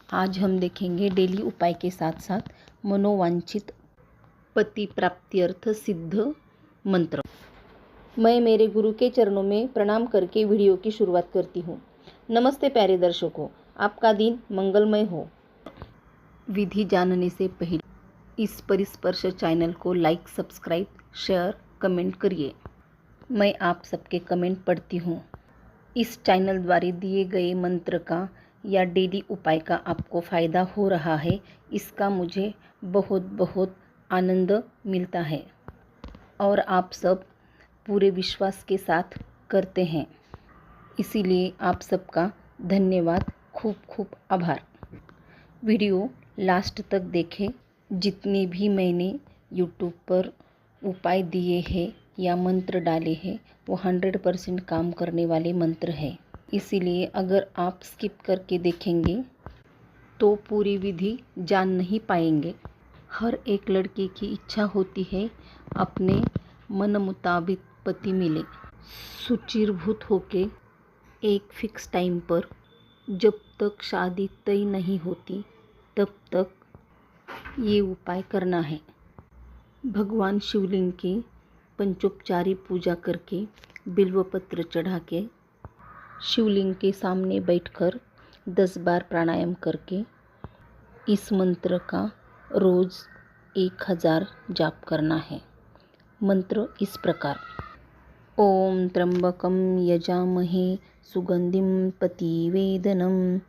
आज हम देखेंगे डेली उपाय के साथ साथ मनोवांछित पति प्राप्त्यर्थ सिद्ध मंत्र। मैं मेरे गुरु के चरणों में प्रणाम करके वीडियो की शुरुआत करती हूँ। नमस्ते प्यारे दर्शकों, आपका दिन मंगलमय हो। विधि जानने से पहले इस परिस्पर्श चैनल को लाइक, सब्सक्राइब, शेयर, कमेंट करिए। मैं आप सबके कमेंट पढ़ती हूँ। इस चैनल द्वारा दिए गए मंत्र का या डेली उपाय का आपको फ़ायदा हो रहा है, इसका मुझे बहुत बहुत आनंद मिलता है और आप सब पूरे विश्वास के साथ करते हैं, इसीलिए आप सबका धन्यवाद, खूब खूब आभार। वीडियो लास्ट तक देखें। जितने भी मैंने यूट्यूब पर उपाय दिए हैं या मंत्र डाले हैं वो 100% काम करने वाले मंत्र हैं, इसीलिए अगर आप स्किप करके देखेंगे तो पूरी विधि जान नहीं पाएंगे। हर एक लड़के की इच्छा होती है अपने मन मुताबिक पति मिले, सुचिरभूत होके एक फिक्स टाइम पर। जब तक शादी तय नहीं होती तब तक ये उपाय करना है। भगवान शिवलिंग की पंचोपचारी पूजा करके बिल्वपत्र चढ़ा के शिवलिंग के सामने बैठकर 10 बार प्राणायाम करके इस मंत्र का रोज़ 1000 जाप करना है। मंत्र इस प्रकार: ओम त्र्यंबकं यजामहे सुगंधिं पतिवेदनम्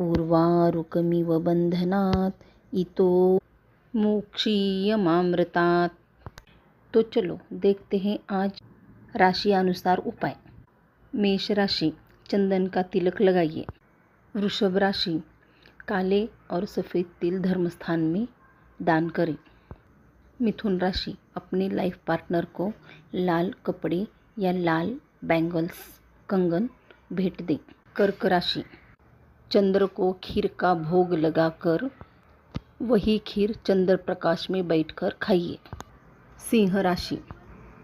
उर्वारुकमिव बंधनात् इतो मोक्षीयमामृतात्। तो चलो देखते हैं आज राशि अनुसार उपाय। मेष राशि, चंदन का तिलक लगाइए। वृषभ राशि, काले और सफ़ेद तिल धर्मस्थान में दान करें। मिथुन राशि, अपने लाइफ पार्टनर को लाल कपड़े या लाल बैंगल्स, कंगन भेंट दें। कर्क राशि, चंद्र को खीर का भोग लगाकर वही खीर चंद्र प्रकाश में बैठकर खाइए। सिंह राशि,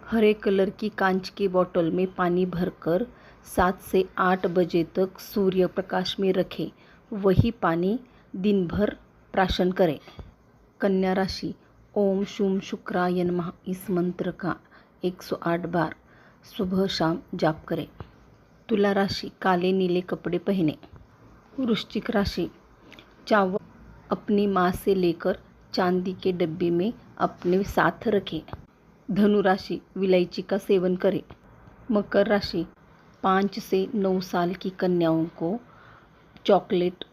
हरे कलर की कांच की बोतल में पानी भरकर 7 से 8 बजे तक सूर्य प्रकाश में रखें, वही पानी दिन भर प्राशन करें। कन्या राशि, ओम शुम शुक्राय नमः इस मंत्र का 108 बार सुबह शाम जाप करें। तुला राशि, काले नीले कपड़े पहने। वृश्चिक राशि, चावल अपनी माँ से लेकर चांदी के डब्बे में अपने साथ रखें। धनु राशि, विलायची का सेवन करें। मकर राशि, 5 से 9 साल की कन्याओं को चॉकलेट